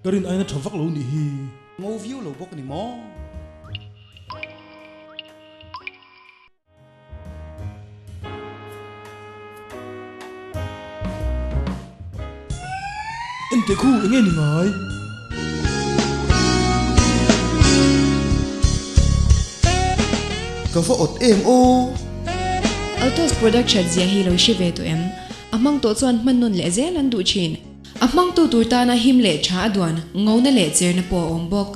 karin aina thamvak lo ni hi ngô view lo bok ni mo ente khu nghe ni ngai ka fa ot em o Autos production zia hi lo shive to em amang to chuan man nun le zel an du chin amang tu turta na him le cha adwan ngona le cher na po ombok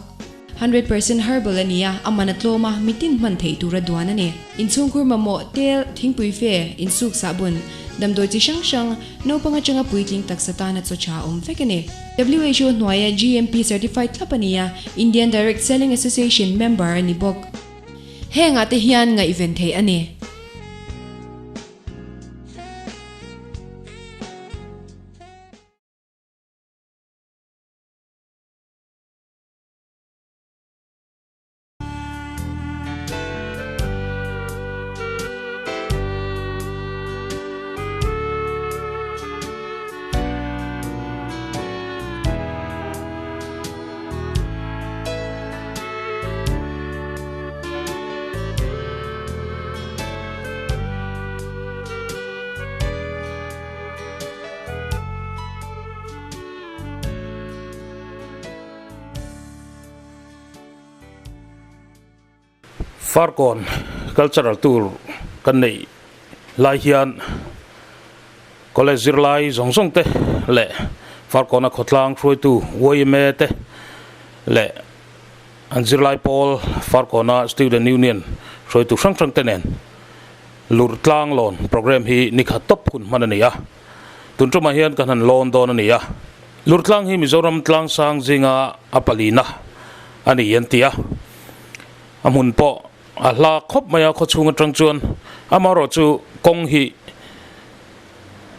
100% herbal ania amana tloma mitin man thei tura dwan ani inchung kur mamawh tel thingpui fe insuk sabun damdoi chi shang no panga changa puitling taksata na chocha vekani WHO noya GMP certified thlapania Indian Direct Selling Association member ani bok henga te hian nga event thei ani Farkon cultural tour kan nei lai hian college zirlai zong te le farkon a khotlang throi tu woi me te le an zirlai pol farkon a student union throi tu sang te nen Lurh Tlângah lon program hi nikha top kun manania tun tuma hian kan han lon don ania Lurh Tlângah hi Mizorama tlang sang zinga apalina ani yantia amun po ala khop maya kho chunga tang chuan amaro chu kong hi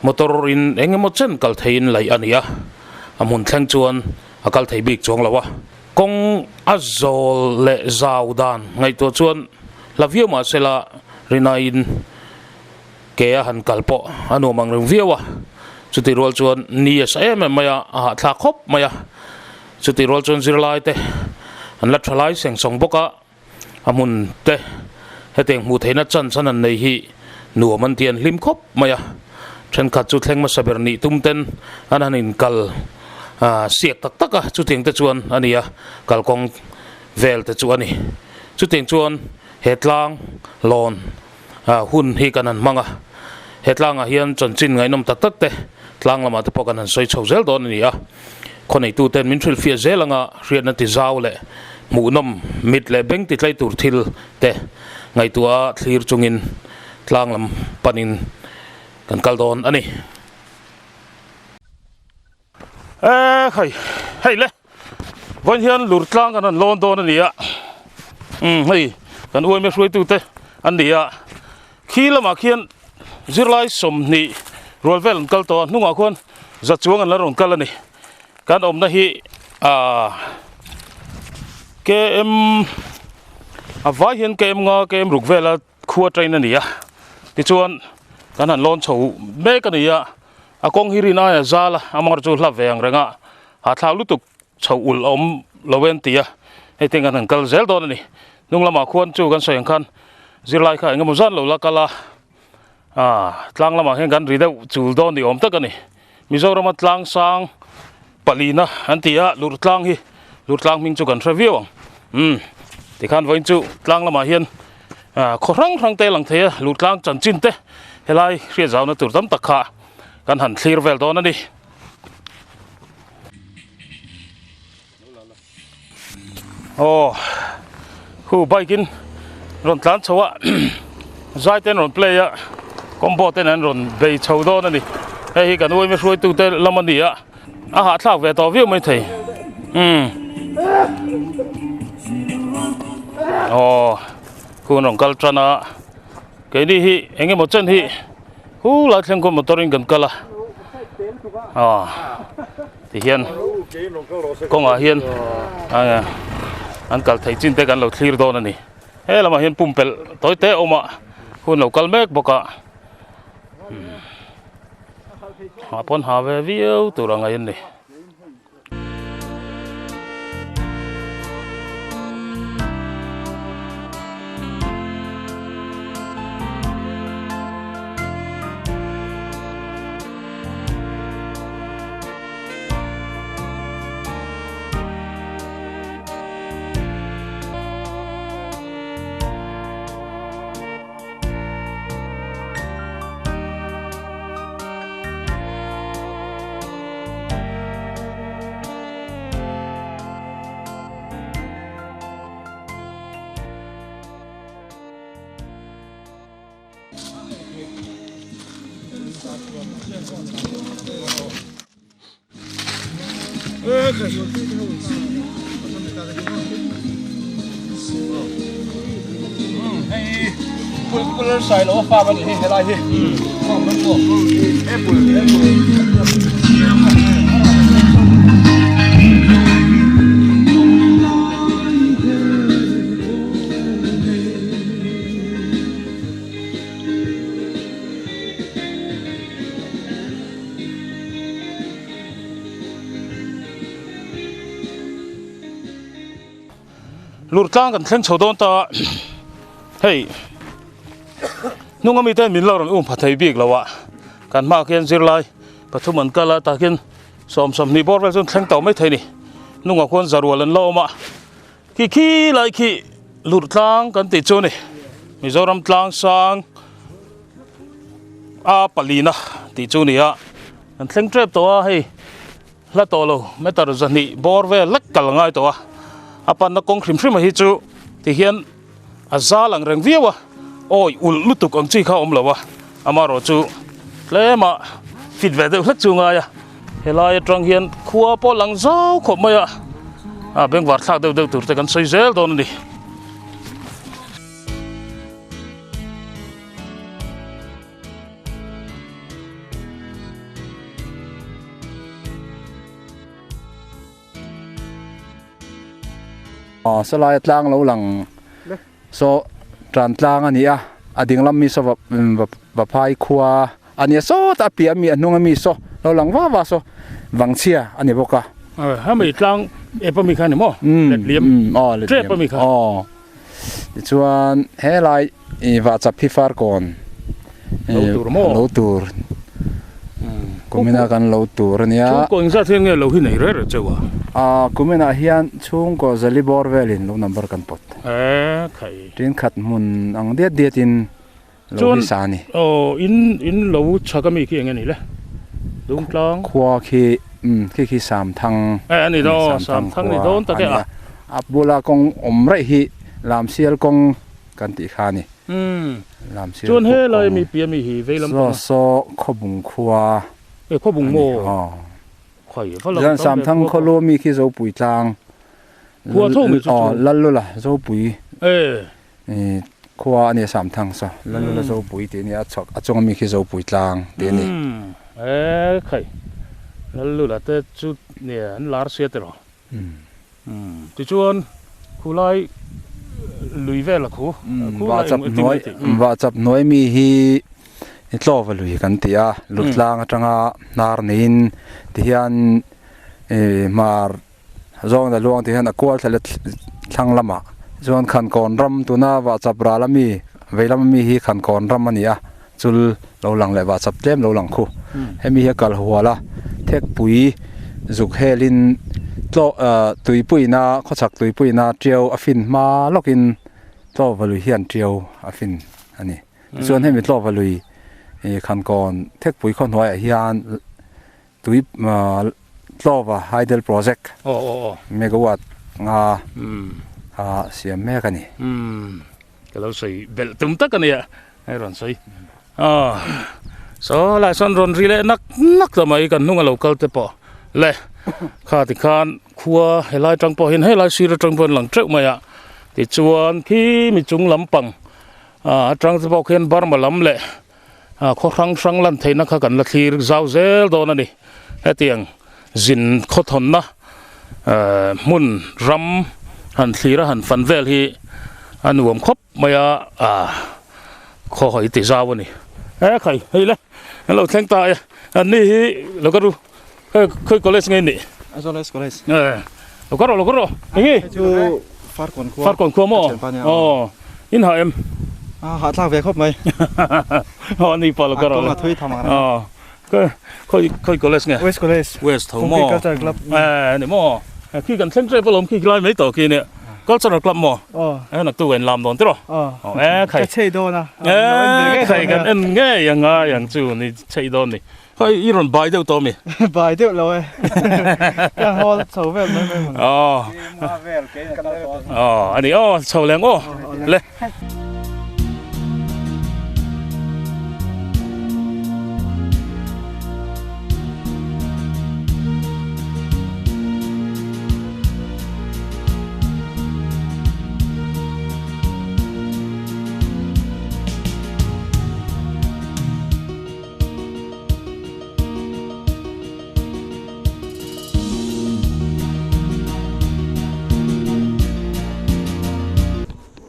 motorin engemaw chen kal thein lai ania amun thlang chuan akal thei bik chong lawa kong azol le zawdan ngai to chuan lavio ma sela rinain ke a han kalpo anu mang reng viawa chuti rol chuan ni sa em maya a thla khop maya chuti rol chuan zirlaite an la thalai seng song boka amun te heteng mu theina chan an nei hi nuaman tian hlim khop maya then khat chu thleng ma saberni tumten ananin kal siak tak chu teng te chuan ania kalkong vel te chu ani chu teng chuan hetlang lon hun hi kanan manga hetlanga hian chonchin ngai nom tak te tlang lama te pokan an soi chhozel don ania khonei tu ten min thil fia zelanga rian ti zaw le munom mit le beng ti tlai tur thil te ngai tua thlir chungin tlang lam panin kan kaldon ani hei le von hian Lurh Tlângah kan lon don ania hei kan oi me hrui tu te ania khilama khian zirlai som ni rolvel kal to nunga khon za chuang an la ron kal ani kan om na hi kem avai hian kem nga kem rukvela khua train ania ti chuan kan han lon chho me kan nia akong hirina ya zala amar chu hlaveng renga ha thlau lutuk chho ul om lowen tia heteng kan kal zel don ani nunglama khuan chu kan soyang khan zirlai kha engemaw zan lo la kala tlang lama hen kan rideu chul don ni om tak ani Mizorama tlang sang palina antia Lurh Tlângah hi Lurh Tlângah ming chu kan review ti khan voin chu tlang lama hian khorang te lang thea Lurh Tlângah chanchin te helai ria zaw na tur tam takha kan han thlir vel don ani hu baikin ron tlan chawa zai ten ron play a combo ten an ron bei chho don ani hei kan oi me hroi tu te lamania a ha thlak ve to view mai thei kun rong kal trana ke ni hi engemaw chen hi hu la thleng ko motoring kan kala ti hian konga hian an kal thei chin te kan lo thlir don ani he lama hian pumpel toite oma hun lo kal mek boka hapon have view turanga yen ni ปุลใส่แล้วฟ้ามันนี่อะไรที่มันก็ปุล Lurh Tlângah kan thleng chho dawn ta hei nunga mi ten min lo ran phathei bik lawa kan ma kian zirlai pathum an kala ta kian som ni bor vel chon thleng taw mai thei ni nunga khon zarwal an lo ma ki lai ki Lurh Tlângah kan ti chu ni Mizoram tlang sang a palina ti chu ni a an thleng trep to a hei la to lo metar zani bor vel lak kal ngai to a apan na kong khrim hi chu ti hian azalang reng viawa oi ul lutuk ang chi kha om lawa amaro chu lema fit ve de hlak chu nga ya helai atang hian khuwa po lang zau khop maya a beng war thak de tur te kan sei zel don ni Lurh Tlângah lo lang so tran tlang ani a ading lam mi so va phai khuwa ani so ta pi mi anung mi so lo lang wa so wangchia ani boka ha mi tlang e pa mi khan mo let liam tre pa mi khan chuan he lai wa chap phi far kon lo tur kumina kan lo tur nia ko insa theng nge lo hi nei re chawa kumina hian chung ko zali bor velin lo number kan pot khai tin khat mun ang dia tin lo hi sa ni in lo chakami ki ngani le lung tlang khwa khi sam thang ani do sam thang ni don ta ke a abula kong omrai hi lam sial kong kan ti khani lam sial chon he lai mi pia mi hi velam so khobung khwa e khobung mo khoi jan sam thang kholo mi khi zo pui tlang khwa thong mi chu lallu la zo pui e khwa ani sam thang so lallu la zo pui ti ni achong mi khi zo pui tlang ti ni khai lallu la te chu ne an lar se te ro ti chuan khulai lui ve la khu wa chap noi mi hi tlo va lui kan ti a Lurh Tlângah atanga nar nin ti hian mar zong da luang ti hian akwal thale thlang lama chuan khan kon ram tuna wa chap ra lami veilam mi hi khan kon ram ani a chul lo lang le wa chap tlem lo lang khu hemi hi kal huala thek pui zuk helin tlo tuipui na khochak tuipui na triau afin ma lokin tlo va lui hian triau afin ani chuan hemi tlo va lui khan kon thek pui khon hoi hian tui tlova hydel project megawatt nga siam me kani kalau sei bel tum tak kan ya ai ron sei so la son ron rile nak ta mai kan nunga local te po le kha ti khan khuwa helai tang po hin helai sir tang pon lang trek maya ti chuan khi mi chung lampang tang te po khen bar ma lam le kho rang lan theina kha kan la thlir zau zel don ani hetiang zin kho thon na mun ram han thira han fan vel hi anuam khop maya kho hoi ti zaw ani khai hei le lo thleng ta ani hi lo ka ru khoi college ngai ni college lo ka ro ngi chu far kon khua mo in ha em hạ thang về khóc mày họ đi vào cái đó thuê thằng mà khơi college nghe West thầu mò này mò khi cần xem chơi bóng khi lại mấy tổ kia nè có cho nó club mò nó tu về làm đòn thế rồi khai chơi đòn à khai cần anh nghe yang chú này chơi đòn này khơi iron bài đâu to mi bài đâu rồi yang họ thầu về mấy anh đi thầu leng lên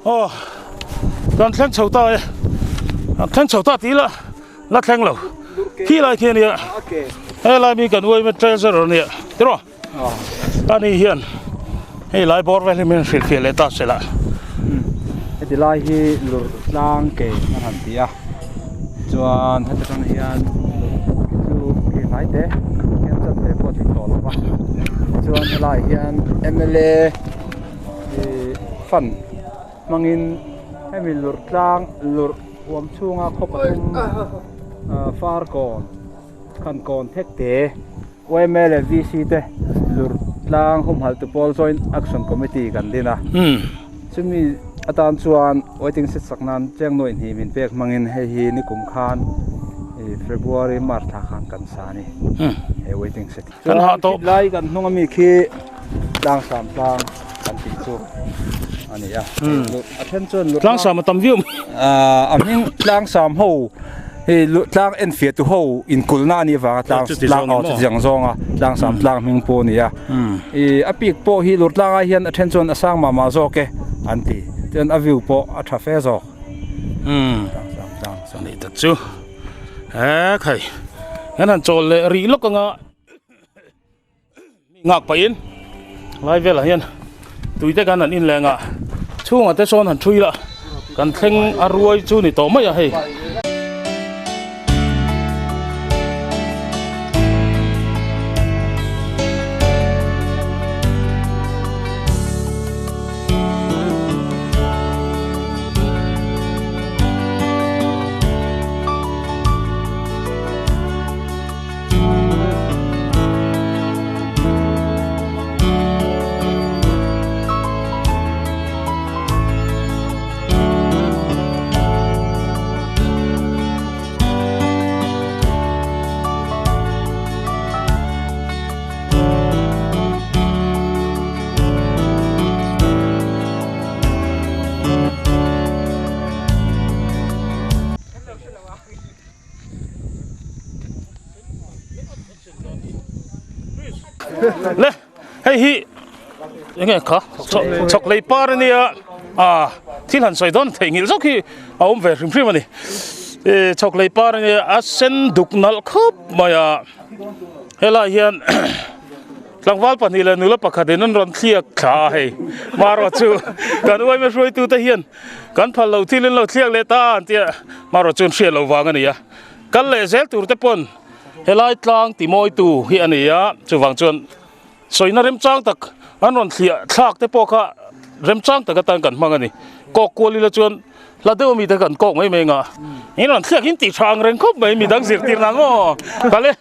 Ồ, còn thang chầu ta, thang chầu ta tí là thang lẩu. Khi lại kia nè, hay là mình cần nuôi một treasure rồi nè, thế rồi. Anh ấy hiện, hay lại bỏ về mình sẽ kia lại ta sẽ lại. Thì lại hi lur lang ke na han tia chuan han tan hian chu ke lai te hian chat te po ti to lawa chuan lại hian MLA fan mangin hemi lur tlang lur wam chunga khopatum far kon kan kon thek te MLA VC te lur tlang hum hal tu pol joint action committee kan dina chumi atan chuan waiting sit saknan cheng noi hi min pek mangin he hi ni kum khan February March tha khan kan sani he waiting sit kan ha to lai kan hnunga mi khi tlang sam tlang kan ti chu ani ya attention tlang sam tam viu aming tlang sam ho he tlang en fiat tu ho in kulna ni wa tlang out jang zonga tlang sam tlang ming po ni ya apik po hi lur tlang a hian attention asang mama zo ke anti ten aviu po a tha fe zo này thật chứ khẩy cái này trộn lệ rỉ lúc ngã ngạc phải lại về là hiền tụi cái này in lệ ngã chú ngã tới son hẳn chui là cần thanh aruai chú này tổ mấy à hay lê hay hi nghe khá chọc lấy pa rồi nè thiên hàn soi đón thấy nghĩ rất khi ông về phim mà đi chọc lấy pa rồi nè sen đục nal khóc mà hay là hiện lang val pan hi là nula pakha den non ron thliak kha hay maro chu kan oi me roi tu ta hian kan phal lo thilin lo thliak le ta tia maro chun hrial lo wang ani ya kan le zel tur te pon helai tlang ti moi tu hi ani ya chu wang chun soina rem chang tak an ron thlia thak te po kha rem chang tak tan kan hmang ani kok koli la chun la de mi ta kan kok mai me nga in ron thliak in ti thang ren khop mai mi dang zir tir na ngo kale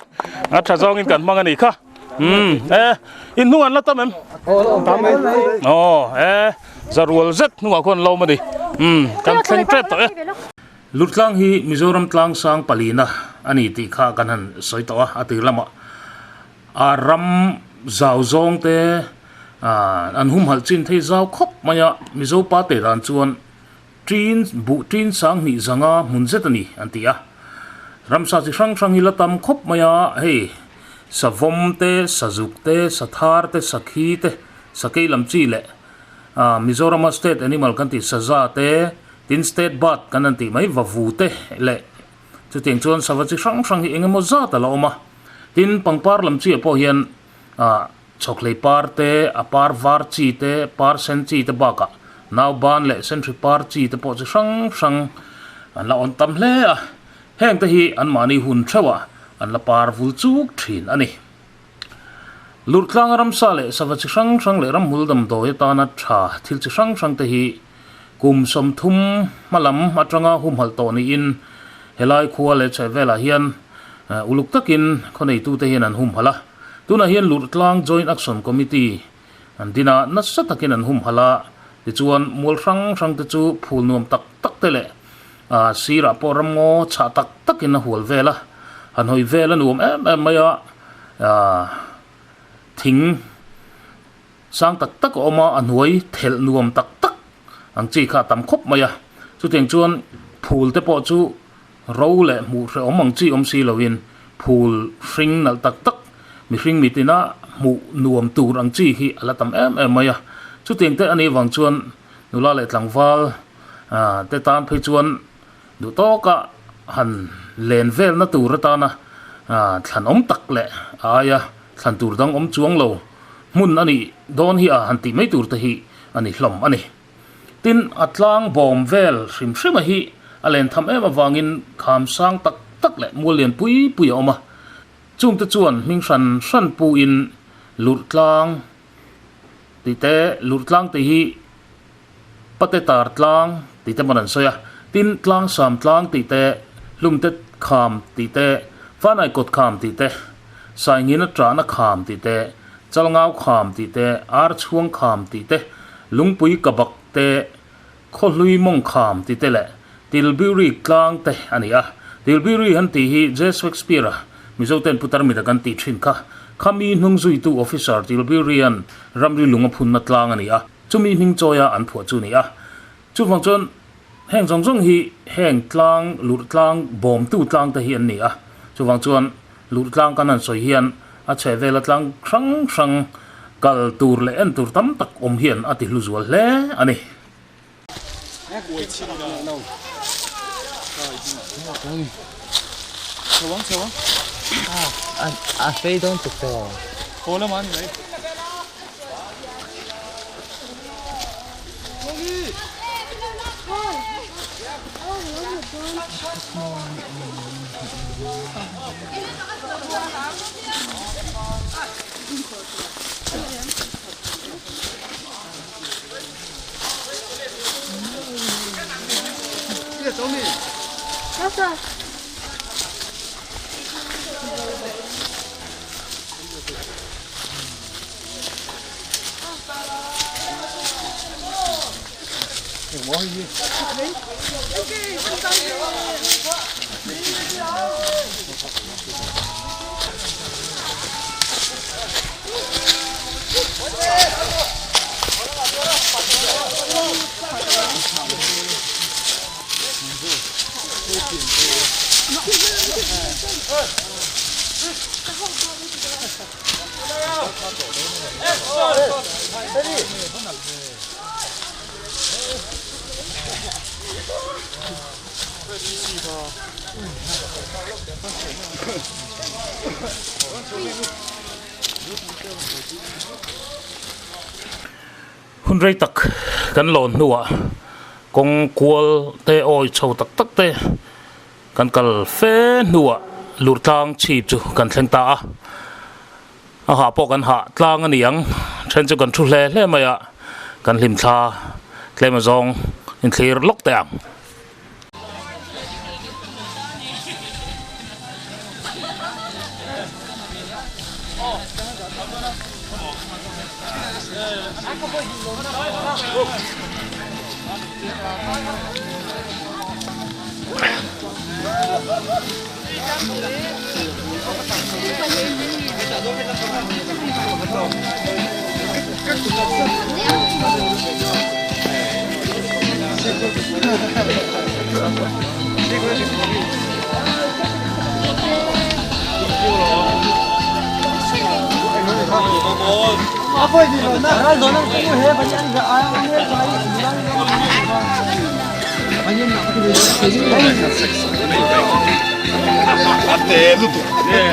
a tha zong in kan hmang ani kha in nuan la tam em zarwal zet nuwa kon lo ma di kan thleng trep to Lurh Tlângah hi Mizoram tlang sang palina ani ti kha kan han soi to atir lama ram zau zong te an hum hal chin thei zau khop maya mizo pa te ran chuan trin sang ni zanga mun zet ani antia ram sa chi sang sang hi la tam khop maya hei sa vom te sa zuk te sa thar te sa khi te sa kei lam chi le Mizorama state animal kan ti sa za te tin state bat kan an ti mai va vu te le chu tiang chuan sa va chi sang sang hi engemaw za ta la oma tin pangpar lam chi po hian choklei par te apar var chi te par sen chi te baka naw ban le century par chi te po chi sang sang an la on tam hle a heng te hi an mani hun thawa an la par vul chuk thin ani Lurh Tlângah ram sa le sa va chi sang sang le ram hul dam do ta na tha thil chi sang sang te hi kum som thum malam atanga hum hal to ni in helai khuwa le chevela hian uluk takin khonei tu te hian an hum hala tuna hian Lurh Tlângah joint action committee an dina na sa takin an hum hala ti chuan mul sang sang te chu phul nuam tak tak te le sira poram ngo cha tak takin a hul vela an hoi vela nuam maya thing sang tak tak oma an hoi thel nuam tak tak ang chi kha tam khop maya chu teng chuan phul te po chu ro le mu re omang chi om si lovin phul hring nal tak tak mi hring mi tina mu nuam tur ang chi hi ala tam maya chu teng te ani wang chuan nula le tlangwal te tan phei chuan du to ka han len vel na tur ta na thlan om tak le aya thlan tur dang om chuang lo mun ani don hi han ti mai tur te hi ani hlom ani tin atlang bom vel hrim hrim a hi alen tham em awangin kham sang tak tak le mulian pui pui oma chung te chuan ming san pu in Lurh Tlângah tite Lurh Tlângah te hi pate tar tlang tite manan soya tin tlang sam tlang tite lumte kham tite vanai kot kham tite saingina trana kham tite chalngau kham tite ar chuang kham tite lungpui kabak te kholui mong kham tite le tilbiri tlang te ania tilbiri han ti hi Shakespeare mizoten putar mi dakan ti thin kha khami hnung zui tu officer tilbirian ramri lunga phun na tlang ania chumi hing choya an phua chu nia chu wang chon heng jong jong hi heng tlang Lurh Tlângah bom tu tlang te hi an nia chu wang chuan Lurh Tlângah kan an soi hian a chevela tlang sang kal tur le en tur tam tak om hian ati hlu zual hle ani phei don't tục tè khô lắm anh đấy hun rei tak kan lon nuwa kong kual te oi chho tak tak te kan kal fe nuwa Lurh Tlângah chip chu kan thleng ta a ha po kan ha tlang aniang then chu kan thu hle hle maya kan hlim thla tlema zong in thlir lok te ang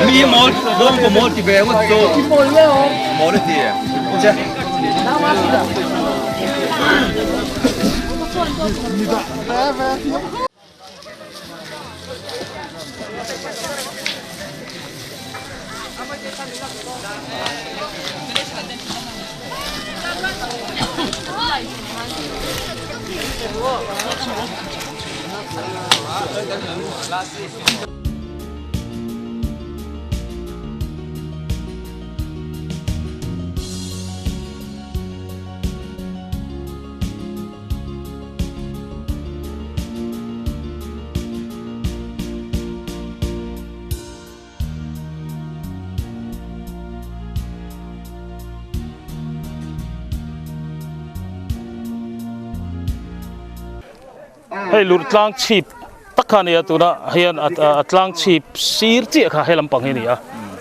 mi mol don ko mol ti ve mo to mol ti che hey Lurh Tlângah chip takhania tuna hian atlang chip sir chi kha helam pang ni a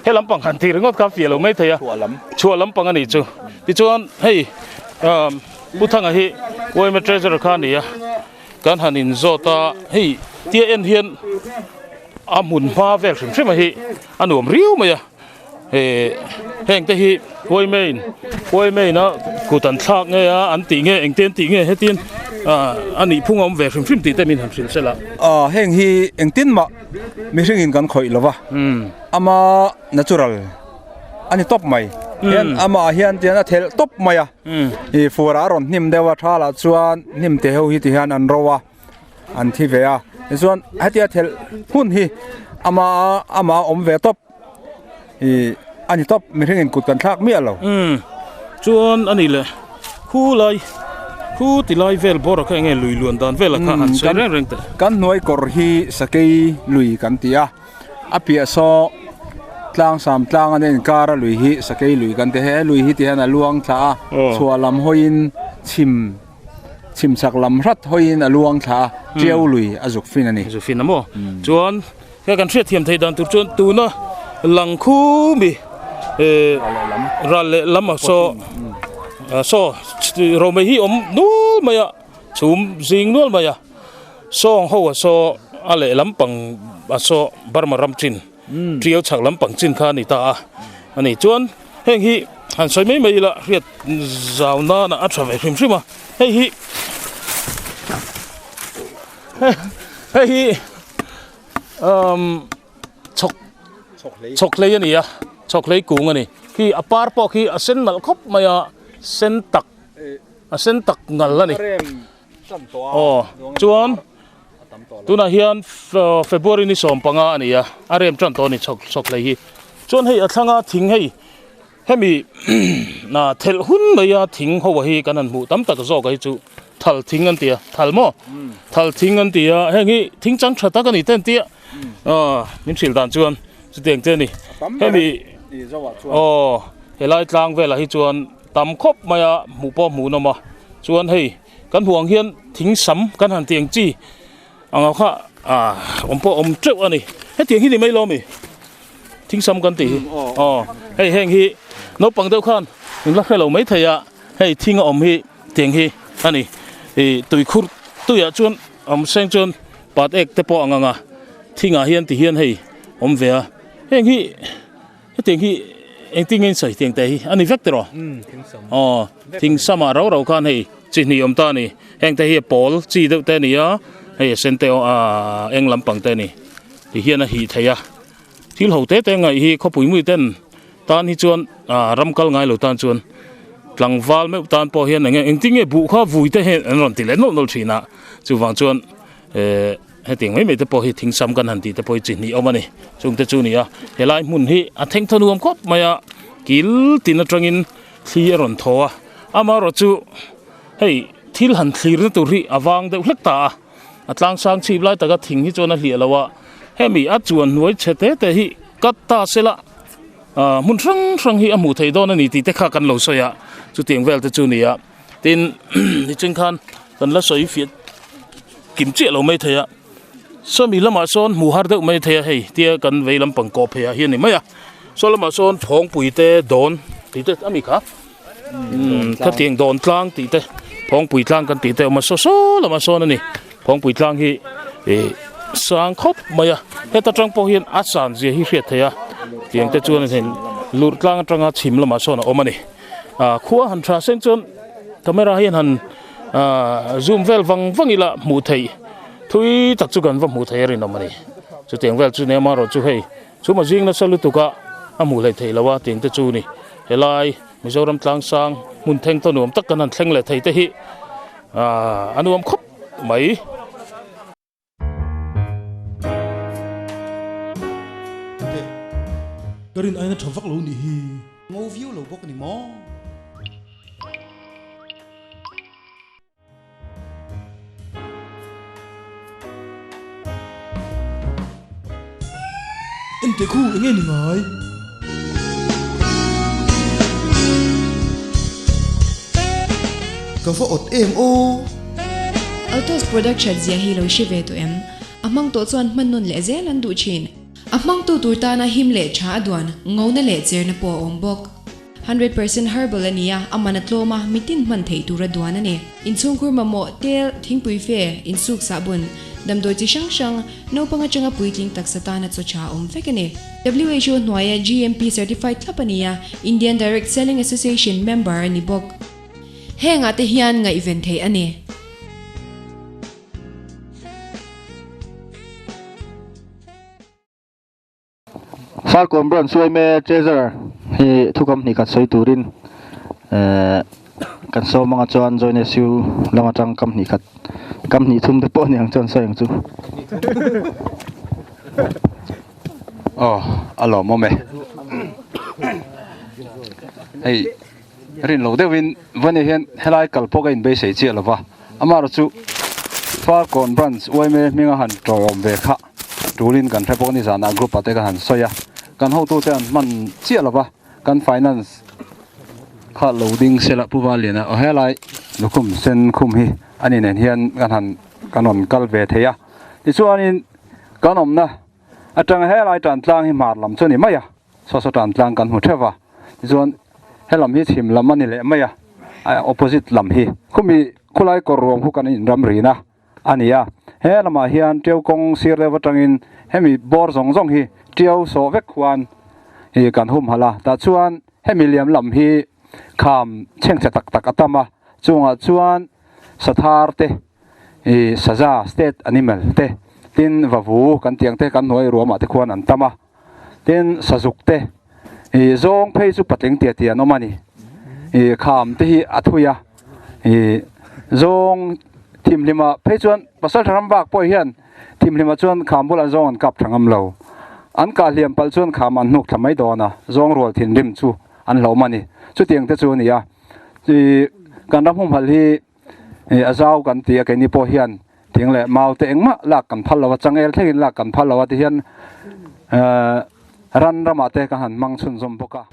helam pang han tir ngot ka fialo mai thaya chualam pang ani chu ti chuan hey bu thang hi oi ma treasure khan ni ya kan hanin zota hi tia en hian amun ma vel shim hi anuam riu ma ya heng te hi oi main na ku tan thak nge ya an ti nge eng ten ti nge hetin ani phungom ve shim ti te min han sil sela heng hi eng tin ma mi ringin kan khoi lova ama natural ani top mai hian ama hian tiana thel top maya hi fura ron nim dewa thala chuan nim te ho hi ti hian an rowa an thi ve a chuan hatia thel hun hi ama om ve top hi ani top mi ringin kut kan thak mi alo chuan ani le khu ti lai vel bor ka nge lui luan dan vel ka han se reng te kan noi kor hi sakei lui kan tia apia so tlang sam tlang anen kara lui hi sakei lui kan te he lui hi ti han aluang tha chualam hoin chim sak lam rat hoin aluang tha tiau lui azuk fin ani azuk fin amo chuan ka kan thriat thiam thei dan tur chuan tu na lang khu mi ral lam so rome hi nul maya chum zing nul maya song ho so ale lampang so barmaram chin trial chak lampang chin kha ni ta ani chuan heng hi han soi mai la riat zauna na atra ve hrim hrim hei hi chok lei ani chok lei kung ani ki apar po ki asen mal khop maya sen tak ngal ani chuan tuna hian February ni som panga ani ya arem tran to ni chok lei hi chuan hei athanga thing hei hemi na thel hun maya thing ho hi kanan mu tam tak zo kai chu thal thing an tia thal thing an tia hengi thing chang thata kan ni ten tia min thil dan chuan chu teng te ni hemi helai tlang vela hi chuan tam khop maya mu po mu no ma chuan hei kan huang hian thing sam kan han tiang chi anga kha om treu ani he tiang hi ni mai lo mi thing sam kan ti hei heng hi no pang deuh khan in la khelo mai thaya hei thing om hi tiang hi ani tui khur tuya chuan seng chuan pat ek te po anga thinga hian ti hian hei om ve a heng hi he tiang hi eng ting in sai tiang te hi ani vek tero thing sama ro khan hei chi ni om ta ni heng te hi pol chi deuh te ni a hei senteo eng lampang te ni ti hian a hi thaya thil ho te ngai hi khawpui mui ten tan hi chuan ramkal ngai lo tan chuan tlangwal me tan po hian eng ting e bu kha vui te hen an ron ti le nol thina chu wang chuan he ting mai te po hi thing sam kan han ti te po chi ni omani chung te chu ni a helai mun hi a theng thanuam khop maya kil tin atangin thli ron thoa ama ro chu hei thil han thlir na tur hi awang de hlek ta atlang sang chip lai taka thing hi chona hli lawa hemi a chuan nuai chete te hi katta sela mun rang hi amu thei don ani ti te kha kan lo soya chu tiang vel te chu ni a tin ni chung khan kan la soi fiat kim che lo mai thaya so mi lama son mu har deuh mai thaya hei tia kan veilam pang ko phea hian ni maya so lama son phong pui te don ti te ami kha ka tiang don tlang ti te phong pui tlang kan ti te ma so lama son ani phong pui tlang hi sang khop maya heta tang po hian asan je hi hriat thaya tiang te chuan hen Lurh Tlângah atanga chim lama son omani khuwa han tha seng chuan camera hian han zoom vel wangila mu thei thui tak chu kan va mu thei rin omani chu tiang vel chu ne ma ro chu hei chu ma jing na salu tuka amu lai thei lawa tiang te chu ni helai Mizoram tlang sang mun theng to nuam tak kan han thleng le thei te hi anuam khop mai Karin aina thawvak lo ni hi ngô view lo bok ni mo ente khu nge ni ngai ka fa ot em o Autos production zia hi lo shive to em amang to chuan hmannon le zel an du chin amang tu turta na him le cha adwan ngona le cher na po ombok 100% herbal ania amanatloma mitin man thei tura duana ne inchung kur mamawh tel thingpui fe insuk sabun damdoi chi shang no panga changa puitling taksatana chocha vekane WHO noya GMP certified thlapania Indian Direct Selling Association member ni bok henga te hian nga event thei ane Falcon Brand suai me treasure hi thu company kan soi turin kan so mga chuan join su lama tang company khat company thum te po niang chuan sai ang chu oh alo mo me hey rin lo de win vani hian helai kal poka in be sei chi lova amaro chu Falcon Brand suai me minga han toyom ve kha tulin kan thepok ni zana group ate ka han soya kan ho tu ten man chia lova kan finance kha loading sela puwa lena o helai lukum sen khum hi ani nen hian kan han kanon kal ve theya ti chuanin kanom na atang helai tan tlang hi mar lam chuni maya so tan tlang kan hu thewa ti chuan helam hi thim lam ani le maya opposite lam hi khumi khulai kor rom hu kan in ram rina ania helama hian teu kong sir le watangin hemi bor zong zong hi teu so vek khuan hi kan hum hala ta chuan hemi liam lam hi kham chengcha tak tak atama chunga chuan sathar te saza state animal te tin vavu kan tiang te kan noi ruama te khuan an tama tin sajuk te zong phei chu pateng tia tia no mani kham te hi athuya zong thim lima phei chuan pasal tharam bak poi hian thim lima chuan kham bula zong an kap thangam lo an ka liam pal chuan kham an nuk thamai dona zong rol thin rim chu an lo mani chu tiang te chu ni ya kan ram hum hal hi azau kan tia ke ni po hian thing le mau te engma lak kan phal lawa changel thengin lak kan phal lawa ti hian ran rama te ka han mang chun zom boka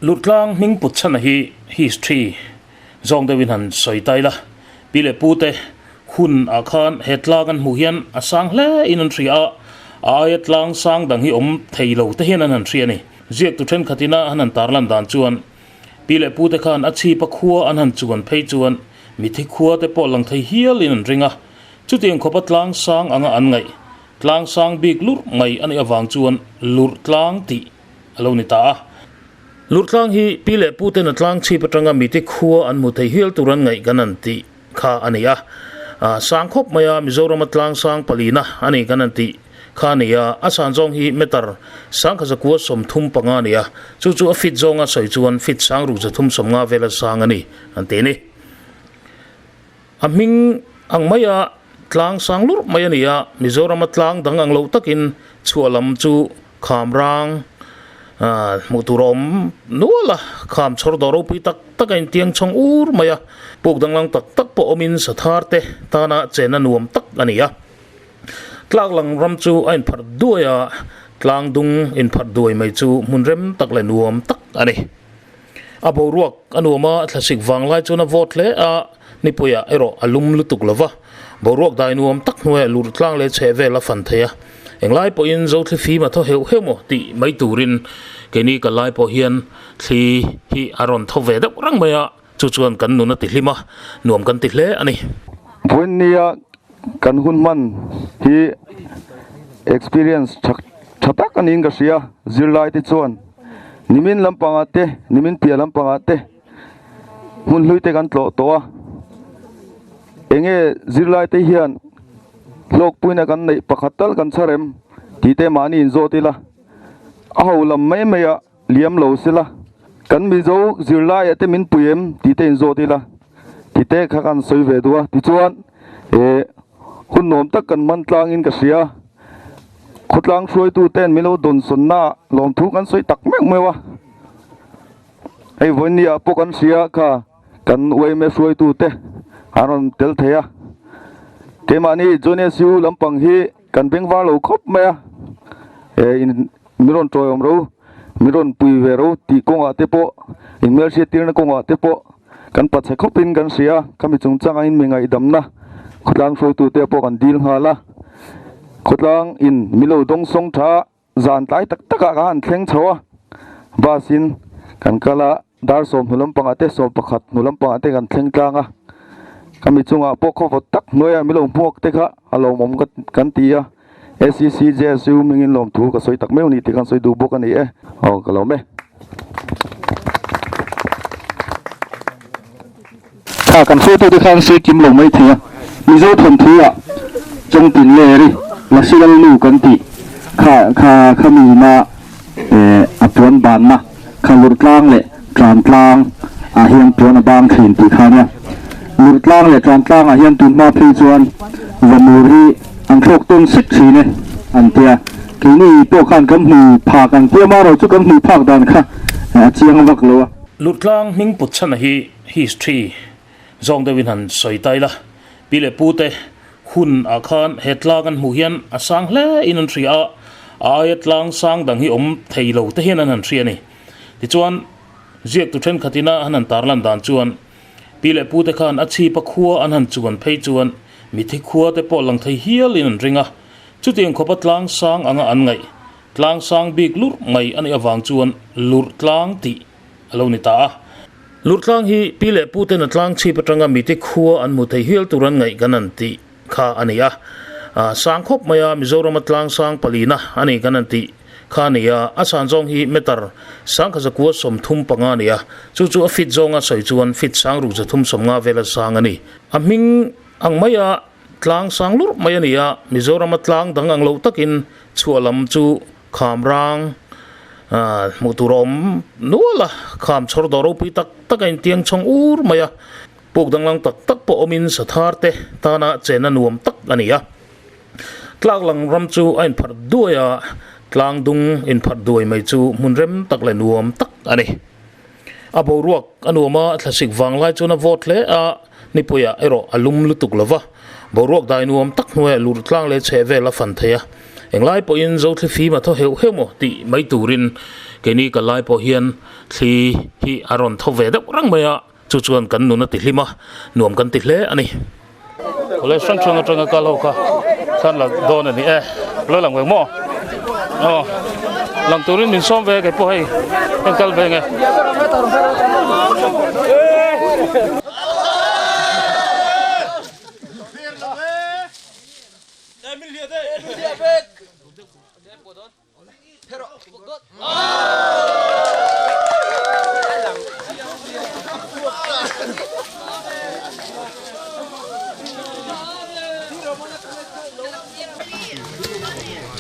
Lurh Tlângah ming put chana hi history zong de win han soi tai la pile pute hun akhan hetlagan mu hian asang hle in an tria ayat lang sang dang hi thei lo te hian an tria ni ziak tu then khatina han tarlan dan chuan pile pute khan achi pa khuwa an han chuan phei chuan mi thi khuwa te po lang thei hial in an ringa chu tiang khopa tlang sang anga an ngai tlang sang big lur ngai ani awang chuan Lurh Tlângah ti alo ni ta Lurh Tlângah hi pile pute na tlang chi patanga mi thi khuwa an mu thei hial turan ngai ganan ti kha ania sang khop maya Mizorama tlang sang palina ani ganan ti khania asan jong hi metar sang kha zakua som thum panga nia chu a fit zonga soi chuan fit sang ru za thum som nga vela sang ani ante ni aming ang maya tlang sang lur maya nia Mizorama tlang dang ang lo takin chualam chu khamrang muturom nuala kham chhor doro pi tak tak in tiang chong ur maya puk dang lang tak tak po omin sathar te tana chena nuam tak ania tlang lang ram chu ain phar duaya tlang dung in phar duai mai chu munrem tak le nuam tak ani abo ruak anuama thlasik wang lai chuna vote le a nipoya ero alum lutuk lova boruak dai nuam tak hnuai Lurh Tlângah le cheve la fan theya englai po in zo thli fi ma tho heu heu mo ti mai turin keni ka lai po hian thli hi aron thawve da rang maya chu chuan kan nu na ti hlima nuam kan ti hle ani bunia kan hun man hi experience thatak an in ka sia zirlaite chuan nimin lampanga te nimin pia lampanga te hun hluite kan tlo towa enge zirlaite hian lok puina kan nei pakhatal kan charem tite mani in zotila aho lam mai maya liam lo sila kan mi zo zirlai ate min puyem tite in zotila tite kha kan soi ve duwa ti chuan hun nom tak kan man tlang in ka sia khutlang soi tu ten milo don sonna lom thu kan soi tak mek mewa ei vonia po kan sia kha kan wei me soi tu te aron tel theya te mani jone siu lampang hi kan beng wa lo khop me in miron toyom ro miron pui ve ro ti konga te po in mel se tirna konga te po kan pat se khopin kan sia kami chung changa in mengai damna khutlang soi tu te po kan dil hala khutlang in milo dong song tha zan tai tak taka kan thleng chawa basin kan kala dar som nulam pangate som pakhat nulam pangate kan thleng tlanga kami chunga pokho vot tak noya milom puak te kha alo mom kan tia SEC JSU mingin lom thu ka soi tak meu ni ti kan soi du bok ani e ho ka lo me kha kan soi tu ti khan soi kim lo mai thia mizo thon thua trong tin le ri la sigal lu kan ti kha mi ma apuan ban na kha Lurh Tlângah le tran tlang a hian puan a bang thin ti kha nia Lurh Tlângah le tran tlang a hian tun ma phei chuan zamuri ang thok ton sik thi ne an tia kini po khan kam hmu phak ang tia ma ro chu kam hmu phak dan kha chiang vak lo Lurh Tlângah ming put chana hi history zong de win han soi tai la pile pute hun a khan hetlang an mu hian asang hle in an thria ayat lang sang dang hi theilo te hian an thria ni ti chuan ziak tu then khatina an tarlan dan chuan pile pute khan achi pa khuwa an han chuan phei chuan mi thi khuwa te po lang thei hial in an ringa chu tiang khopa tlang sang anga an ngai tlang sang bik lur ngai ani awang chuan Lurh Tlângah ti alo ni ta Lurh Tlângah hi pile pute na tlang chi patanga mi thi khuwa an mu thei hial turan ngai ganan ti kha ania sang khop maya Mizorama tlang sang palina ani ganan ti khania asan jong hi metar sang kha zakua som thum panga nia chu a fit zonga soi chuan fit sang ru za thum som nga vela sang ani aming ang maya tlang sang lur maya nia Mizorama tlang dang ang lo takin chualam chu khamrang muturom nuala kham chhor doro pi tak takin tiang chong ur maya puk dang lang tak po omin sa tharte tana chena nuam tak ania tlang lang ram chu ain phar duaya tlang dung in phar duai mai chu munrem tak le nuam tak ani abo ruak anuama thlasik wang lai chuna vote le a nipuya ero alum lutuk lova boruak dai nuam tak hnuai Lurh Tlângah le cheve la fan theya englai po in zo thli fi ma tho heu mo ti mai turin keni ka lai po hian thli hi aron thawve da rang maya chu chuan kan nu na ti hlima nuam kan ti hle ani ole sang changa ka lo ka san la don ani lo lang we mo lang turin min som ve ke po hai kan kal ve nge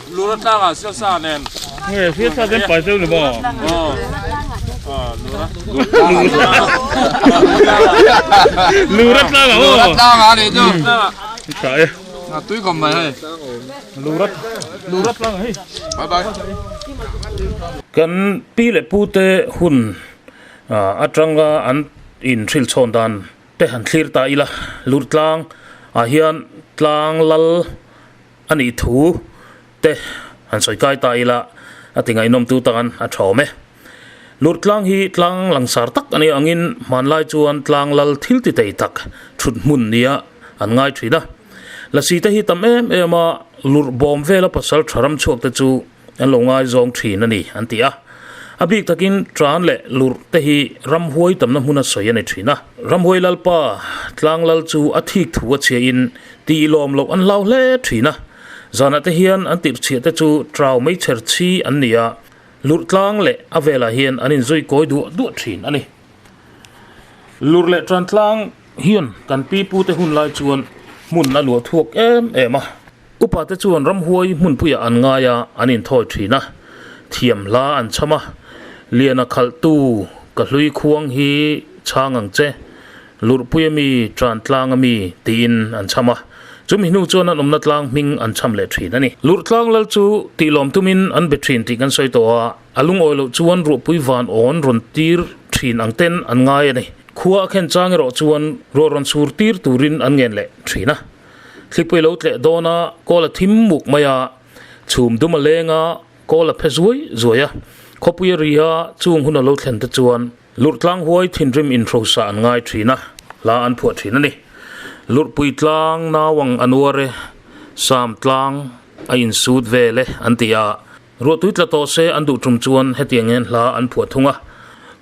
Lurh Tlângah siêu sa nen nghe phía sau đến phải ni mo Lurh Tlângah này chứ trời túi còn mày hay Lurh Tlângah hi bye bye kan pi le pute hun atanga an in thil chon dan te han thlir ta ila Lurh Tlângah a hian tlang lal ani thu te han soi kai ta ila atinga inom tu tan a thome Lurh Tlângah hi tlang langsar tak ani angin manlai chuan tlang lal thil ti tei tak thut mun nia an ngai thina la si te hi tam ema lur bom vela pasal tharam chok te chu an lo ngai zong thin ani an tia abik takin tran le lur te hi ram huai tam na huna soi ani thina ram huai lalpa tlang lal chu athik thuwa che in ti lom lo an lau hle thina zana te hian an tir che te chu trau mai cher chi an nia Lurh Tlângah le avela hian anin zoi koi du thin ani lur le tran tlang hian kan pi pu te hun lai chuan mun na lu thuak ema upa te chuan ram huai mun puya an nga ya anin thoi thina thiam la an chama liana khal tu ka hlui khuang hi changang che lur puya mi tran tlang mi tin an chama chumi nu chuan an omna tlang ming an cham le thina ni Lurh Tlângah lal chu tilom tumin an betrin ti kan soi to alung oilo chuan ru pui van on ron tir thin angten an ngai ani khuwa khen chang ro chuan ro ron sur tir turin an ngen le thina thlipui lo tle dona kola thim muk maya chum duma lenga kola phezui zoya Khawpui ria chung huna lo thlen te chuan Lurh Tlângah huai thinrim intro sa an ngai thina la an phu thina ni Lurh Pui Tlang nawang anware sam tlang a in sud vele antia ro tuitla to se andu trum chuan hetiangen la an phu thunga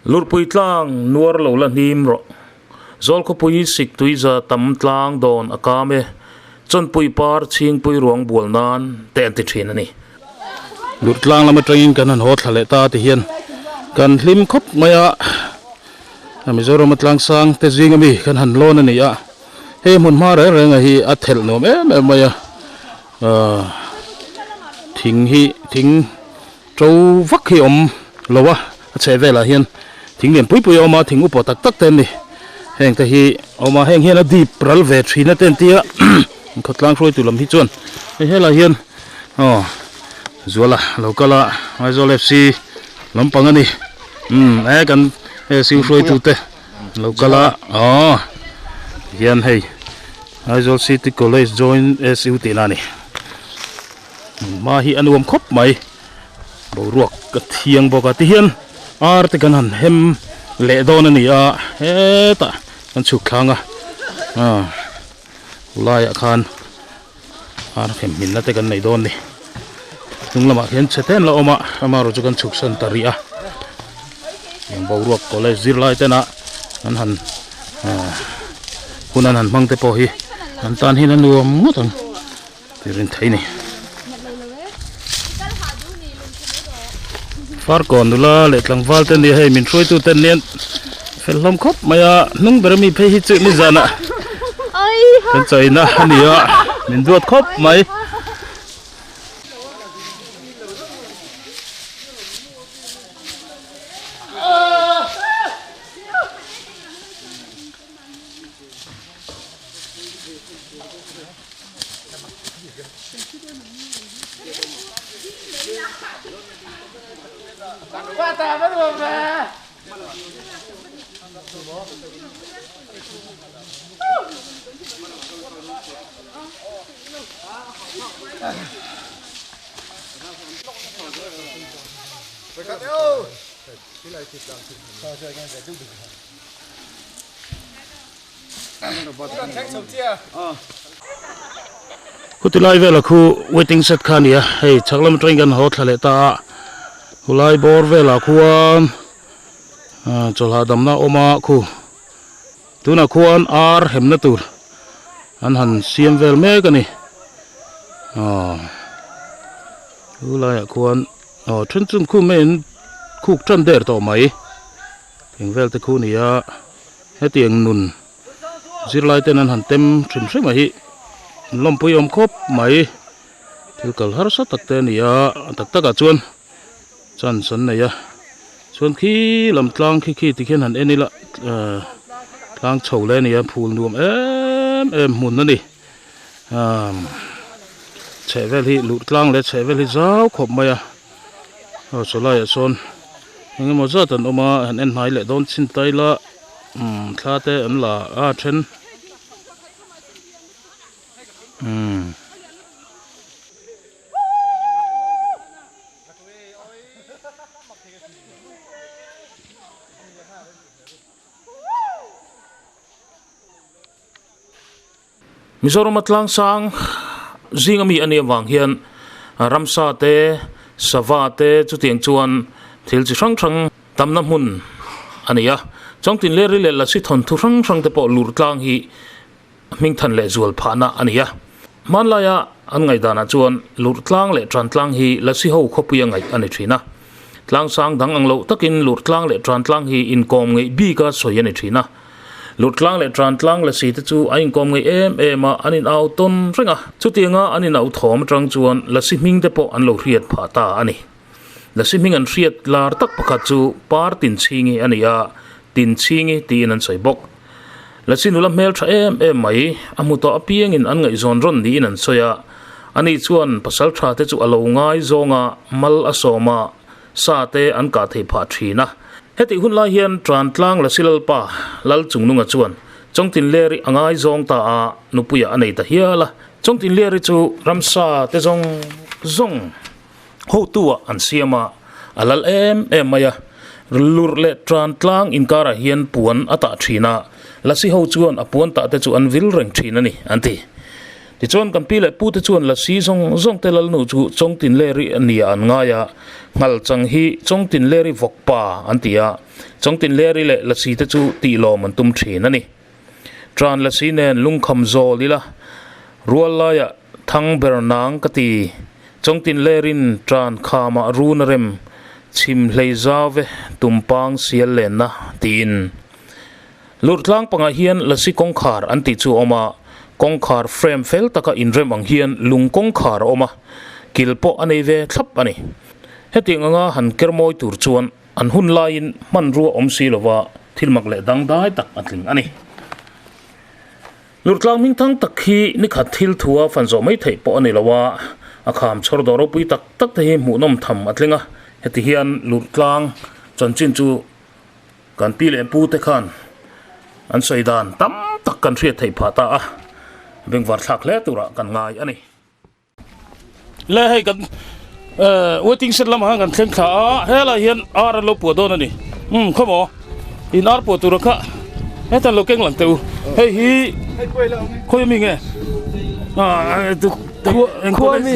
lur pui tlang nuar lo la nim ro zol ko pui sik tui za tam tlang don akame chon pui par ching pui ruang bol nan te an ti thin ani lur tlang lama training kan han hot thale ta ti hian kan hlim khop maya Mizorama tlang sang te zing ami kan han lon ani a he mun ma re renga hi a thel nom maya thing trâu vắc hi lowa che vela hian thing lian pui pui oma thing upo tak tak ten ni heng te hi oma heng hian a dip ral ve thina ten tia khotlang roi tu lam hi chuan hela hian zuala lokala Aizol FC lampang ani kan siu roi tu te lokala hian hei Aizol City College join SU tinani ma hi anuam khop mai bo ruak ka thiang boka ti hian ar te kan han hem le don ani a ta kan chuk thanga ulaya khan ar hem min na te kan nei don ni tunglama hian cheten la oma amaro chu kan chuk san taria yang bo ruak college zirlaite na an han kunan han mang te po hi an tan hin anuam ngotang tirin thai ni far kon dula le tlang wal ten ni hei min throi tu ten nen fel hlom khop maya nung bermi phei hi chu ni zana kan chai na ania min duat khop mai Kutilai vela khu waiting set khania hei chaklam train kan hot thale ta hulai bor vela khuan cholha damna oma khu tuna khuan ar hemna tur an han siam vel me kani hulai khuan thren chung khu men khuk tran der to mai thing vel te khu nia hetiang nun zirlaite nan han tem thrim thrim hi lompui khop mai thilkal har sa takte nia tak taka chuan chan san nei a chuan khi lam tlang khi tikhen han enila tlang chhole nia phul nuam em mun ani chevel hi Lurh Tlângah le chevel hi zau khop mai a cholai son engemaw zat an oma han en hnai le don chin taila thlate an la a then Mizorama tlang sang zing ami ani wang hian ramsa te sawa te chu tiang chuan thil chi hrang hrang tamna mun ania chongtin le ri le la si thon thu hrang hrang te po Lurh Tlângah hi ming than le zual phana ania manlaya an ngai dana chuan Lurh Tlângah le tran tlang hi la si ho khopui ngai ani thina tlang sang dang anglo takin Lurh Tlângah le tran tlang hi in kom ngai bi ka soi ani thina Lurh Tlângah le tran tlang la si te chu ain kom ngai em a anin au ton renga chu tianga anin au thom tang chuan la si ming te po an lo riat pha ta ani la si ming an riat lar tak pakhat chu par tin chingi ania tin chingi tin an sai bok la si nula mel tha em mai amuto apiang in an ngai zon ron ni in an soya ani chuan pasal tha te chu alo ngai zonga mal asoma sa te an ka thei pha thina heti hun la hian tran tlang la silal pa lal chungnunga chuan chongtin leri angai zong ta a nupuya anei ta hiala chongtin leri chu ramsa te zong ho tua an siama alal em maya Lurh le tran tlang in kara hian puan ata thina la si ho chuan a puan ta te chu an vil reng thina ni anti thì chuan kan pi le pu te chuan la si zong te lal nu chu chong tin le ri ania an nga ya ngal chang hi chong tin le ri vok pa an tia chong tin le ri le la si te chu ti lo man tum thin ani tran la si nen lung kham zo lila rual la ya thang ber nang ka ti chong tin le rin tran khama ru na rem chim hlei zawe tumpang sial len na tin Lurh Tlângah panga hian la si kong khar an ti chu oma kong khar frame fel taka in rem ang hian lung kong khar oma kilpo anei ve thlap ani heting anga han kermoi tur chuan an hun lain man ru om si lova thilmak le dang dai tak atling ani Lurh Tlângah ming thang tak hi ni khat thil thua fan zo mai thei po ani lova a kham chhor do ro pui tak tak te hi mu nom tham atlinga heti hian Lurh Tlângah chon chin chu kan pi le pu te khan an soidan tam tak kan thriat thei phata a beng war thak le tura kan ngai ani le hei kan waiting set lam ha kan thleng kha a hela hian ar lo pu don ani khomo in ar pu tura kha hetan lo keng lang teu hei hi khoi mi nge tu khoi mi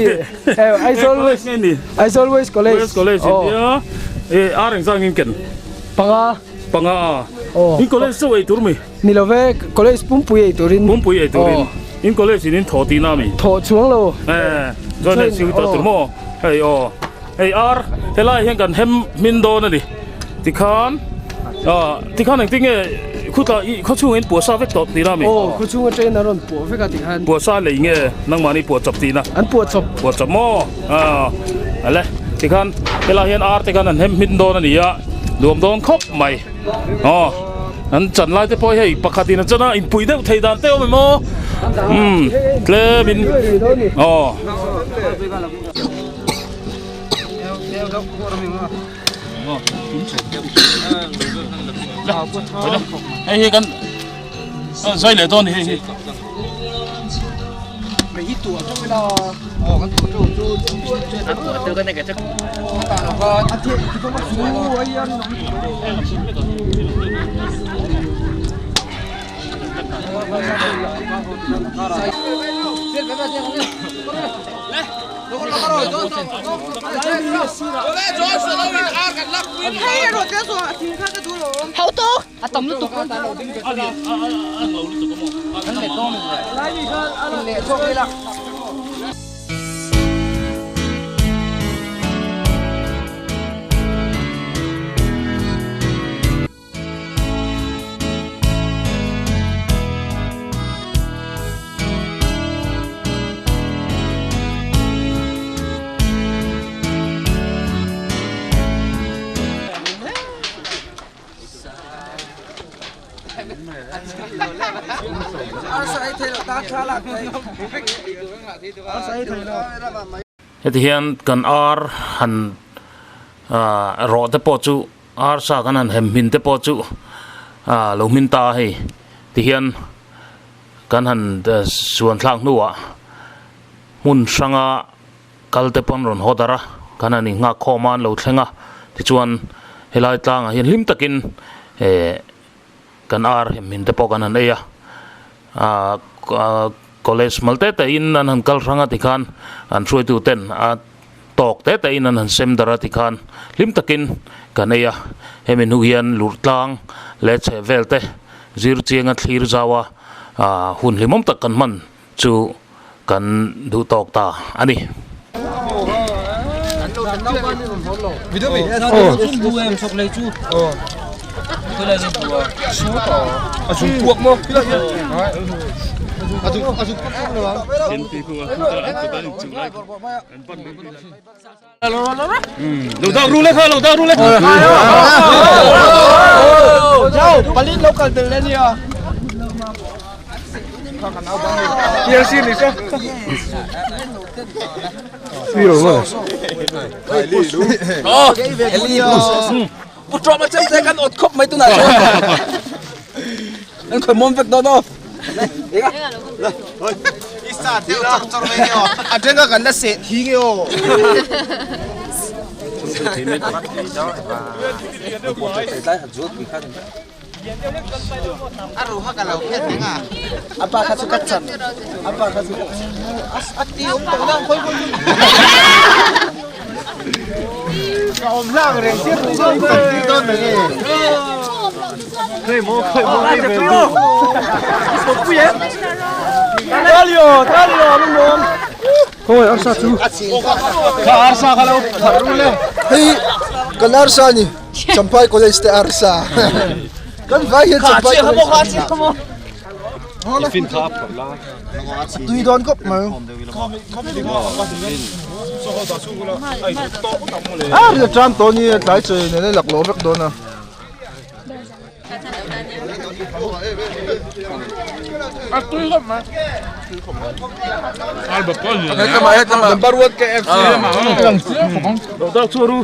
I always college ya ar eng sang in ken panga in college so ei turmi ni lo ve college pumpui ei turin in college in thoti na mi tho chuang lo do ne siu to turmo hei ar hela hian kan hem min do na ni tikhan ang tinge khuta i khochung in po sa vek tot ni na mi khochung a train aron po ve ka tikhan po sa le nge nang mani po chap ti na an po chop mo ale tikhan hela hian ar tikhan an hem min do na ni ya luom don khop mai an chan lai te poi hei pakhatin chana in pui deuh thei dan teo mo tle bin hei kan sai le don hei mấy ít tuổi trong cái đó các tuổi từ cái này cái chắc ăn thiệt thì không có chú ấy ăn hậu tô à tổng lúc tục heti hian kan ar han ro te po chu ar sa kan han hem min te po chu lo min ta hei ti hian kan han suan thlang nuwa mun sanga kal te pon ron hodara kan ani nga khoman lo thlenga ti chuan helai tlang hian lim takin kan ar hem min te po kan an eya college malte te in an han kal ranga tikhan an throi tu ten a tok te in an han sem dara tikhan lim takin kaneya hemin hu hian Lurh Tlângah le che velte zir chianga thlir zawa hun limom tak kan man chu kan du tok ta ani video mi du em sok le chu tôi là gì số tỏ dùng buộc mo Lầu tao ru lên thôi, lầu tao ru lên. Đâu, Palin local từ lên đi à? Kia xin đi sao? Phi rồi mà. Một trò mà chơi thế căn ột khóc mấy tuần này. Anh khỏi môn việc đó đâu. Isa theo chọc chọc mấy cái à trên cái gần đã sệt thí cái ô. Aruha kalau kiat nga. Apa kasukatan? Apa kasukatan? Ati yung pagdang koy. Om lang rin sir dito na ni. Koy mo. Khawpui eh. Talio lumom. Koy arsa tu. Ka arsa kalau harule. Hey, kan arsa ni. Sampai college te arsa. Kan vai hiện sampai college. Fin khap la. Tui don kop mà. Bây giờ tram to ni đại chơi này lạc lỗ vắt don à. Number 1 KFC mà. Đâu churu.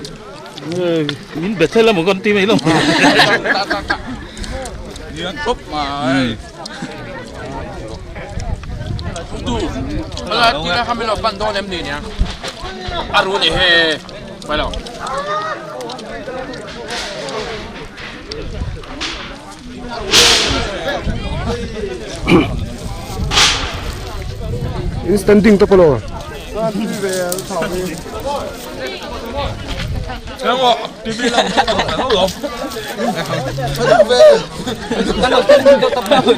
Min betel là một con tim ấy luôn. Điên cúp mà. Tu, malah kita kami lakukan doa lem ni ya. Aru ni he, malah. Standing to palo. Kalau TV lah, kalau lom. Kalau standing to tapos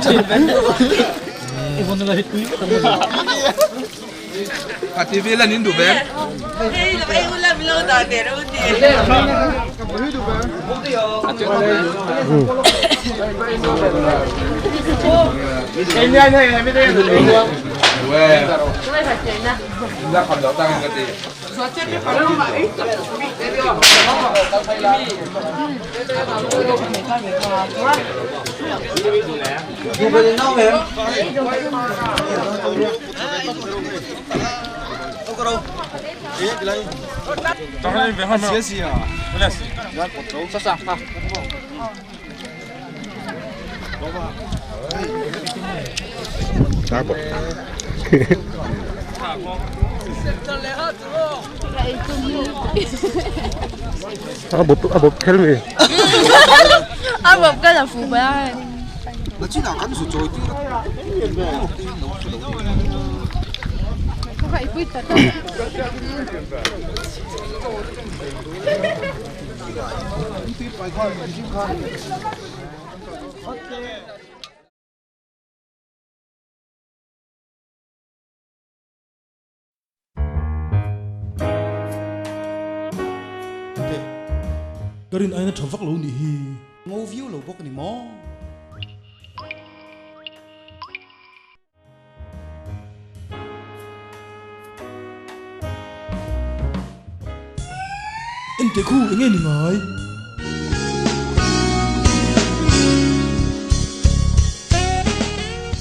Ibu nila hitui. TV lah ni tu ben. Hey, lebih ulah bilang dah beru ni. Dah kalau tangan kati. Jangan ni behang sia-sia. Belas. Jangan potong sasa. Apa? Abot kelmi. Abot cái là phù ba. Nó chỉ nào cắn sụt trôi chứ. Phải quyết tật. Karin aina thawvek lo ni hi. Ngô view lo bok ni mo. Ente khu nghe ni ngai.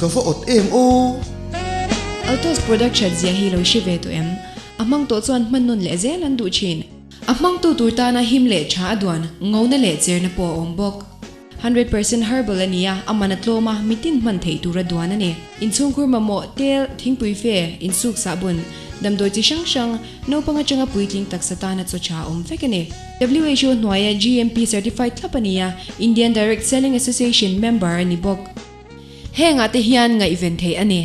Ka fo ot mo. Autos production zia hi lo shive to em. Amang to chuan hmannon le zel an du chin. Amang tu turta na him le cha adwan ngau na le cher na po ombok. 100% herbal ania amanatloma mitin man thei tura duan ane. Insung kur mamawh tel thingpui phei insuk sabun. Damdoi chi shang shang no panga changa puitling taksata na chocha fekane. WHO Noya GMP certified tlapania Indian Direct Selling Association member ni bok. He nga te hian nga event thei ane.